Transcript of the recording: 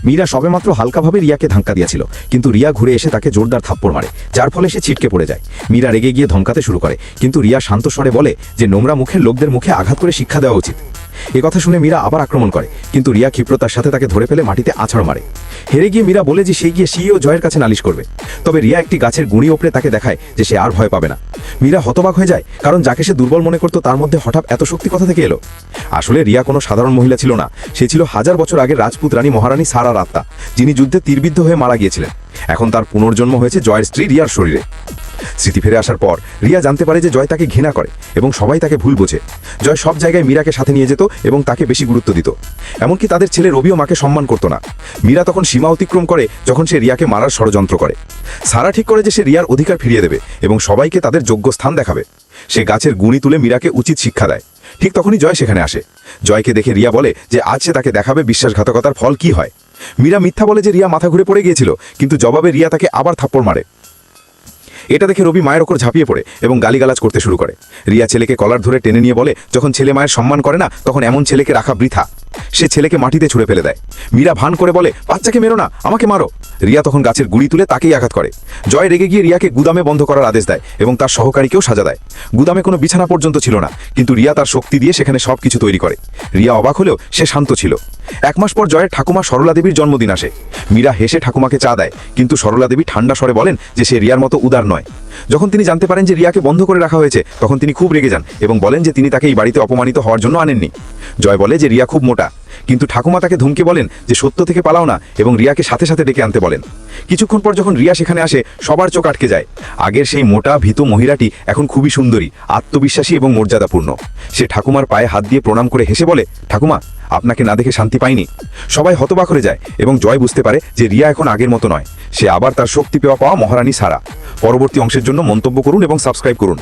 মীরা সবেমাত্র হালকাভাবে রিয়াকে ধাক্কা দিয়েছিল, কিন্তু রিয়া ঘুরে এসে তাকে জোরদার থাপ্পড় মারে, যার ফলে সে ছিটকে পড়ে যায়। মীরা রেগে গিয়ে ধমকাতে শুরু করে, কিন্তু রিয়া শান্ত স্বরে বলে যে নোংরা মুখের লোকদের মুখে আঘাত করে শিক্ষা দেওয়া উচিত। এ কথা শুনে মীরা আবার আক্রমণ করে, কিন্তু রিয়া ক্ষিপ্রতার সাথে তাকে ধরে ফেলে মাটিতে আছাড় মারে। হেরে গিয়ে মীরা বলে যে সে গিয়ে সিইও জয়ের কাছে নালিশ করবে। তবে রিয়া একটি গাছের গুঁড়ি ওপরে তাকে দেখায় যে সে আর ভয় পাবে না। মীরা হতবাক হয়ে যায়, কারণ যাকে সে দুর্বল মনে করত তার মধ্যে হঠাৎ এত শক্তি কোথা থেকে এলো। আসলে রিয়া কোনো সাধারণ মহিলা ছিল না, সে ছিল 1000 বছর আগের রাজপুত রানী মহারানী সারার আত্মা, যিনি যুদ্ধে তীরবিদ্ধ হয়ে মারা গিয়েছিলেন। এখন তার পুনর্জন্ম হয়েছে জয়ের স্ত্রী রিয়ার শরীরে। স্মৃতি ফিরে আসার পর রিয়া জানতে পারে যে জয় তাকে ঘৃণা করে এবং সবাই তাকে ভুল বোঝে। জয় সব জায়গায় মীরাকে সাথে নিয়ে যেত এবং তাকে বেশি গুরুত্ব দিত। এমনকি তাদের ছেলে রবিও মাকে সম্মান করত না। মীরা তখন সীমা অতিক্রম করে যখন সে রিয়াকে মারার ষড়যন্ত্র করে। সারা ঠিক করে যে সে রিয়ার অধিকার ফিরিয়ে দেবে এবং সবাইকে তাদের যোগ্য স্থান দেখাবে। সে গাছের গুঁড়ি তুলে মীরাকে উচিত শিক্ষা দেয়। ঠিক তখনই জয় সেখানে আসে। জয়কে দেখে রিয়া বলে যে আজ সে তাকে দেখাবে বিশ্বাসঘাতকতার ফল কি হয়। মীরা মিথ্যা বলে যে রিয়া মাথা ঘুরে পড়ে গিয়েছিল, কিন্তু জবাবে রিয়া তাকে আবার থাপ্পড় মারে। এটা দেখে রবি মায়ের ওপর ঝাঁপিয়ে পড়ে এবং গালিগালাজ করতে শুরু করে। রিয়া ছেলেকে কলার ধরে টেনে নিয়ে বলে, যখন ছেলে মায়ের সম্মান করে না তখন এমন ছেলেকে রাখা বৃথা। সে ছেলেকে মাটিতে ছুঁড়ে ফেলে দেয়। মীরা ভান করে বলে, বাচ্চাকে মেরো না, আমাকে মারো। রিয়া তখন গাছের গুঁড়ি তুলে তাকেই আঘাত করে। জয় রেগে গিয়ে রিয়াকে গুদামে বন্ধ করার আদেশ দেয় এবং তার সহকারীকেও সাজা দেয়। গুদামে কোনো বিছানা পর্যন্ত ছিল না, কিন্তু রিয়া তার শক্তি দিয়ে সেখানে সবকিছু তৈরি করে। রিয়া অবাক হলেও সে শান্ত ছিল। 1 মাস পর জয়ের ঠাকুমা সরলা দেবীর জন্মদিন আসে। মীরা হেসে ঠাকুমাকে চা দেয়, কিন্তু সরলা দেবী ঠান্ডা স্বরে বলেন যে সে রিয়ার মতো উদার নয়। যখন তিনি জানতে পারেন যে রিয়াকে বন্ধ করে রাখা হয়েছে, তখন তিনি খুব রেগে যান এবং বলেন যে তিনি তাকে এই বাড়িতে অপমানিত হওয়ার জন্য আনেননি। জয় বলে যে রিয়া খুব মোটা, কিন্তু ঠাকুমা তাকে ধমকে বলেন যে সত্য থেকে পালাও না এবং রিয়াকে সাথে সাথে ডেকে আনতে বলেন। কিছুক্ষণ পর যখন রিয়া সেখানে আসে, সবার চোখ আটকে যায়। আগের সেই মোটা ভীতু মহিলাটি এখন খুবই সুন্দরী, আত্মবিশ্বাসী এবং মর্যাদাপূর্ণ। সে ঠাকুমার পায়ে হাত দিয়ে প্রণাম করে হেসে বলে, ঠাকুমা, আপনাকে না দেখে শান্তি পাইনি। সবাই হতবাক হয়ে যায় এবং জয় বুঝতে পারে যে রিয়া এখন আগের মতো নয়, সে আবার তার শক্তি পাওয়া মহারানী সারা। পরবর্তী অংশের জন্য মন্তব্য করুন এবং সাবস্ক্রাইব করুন।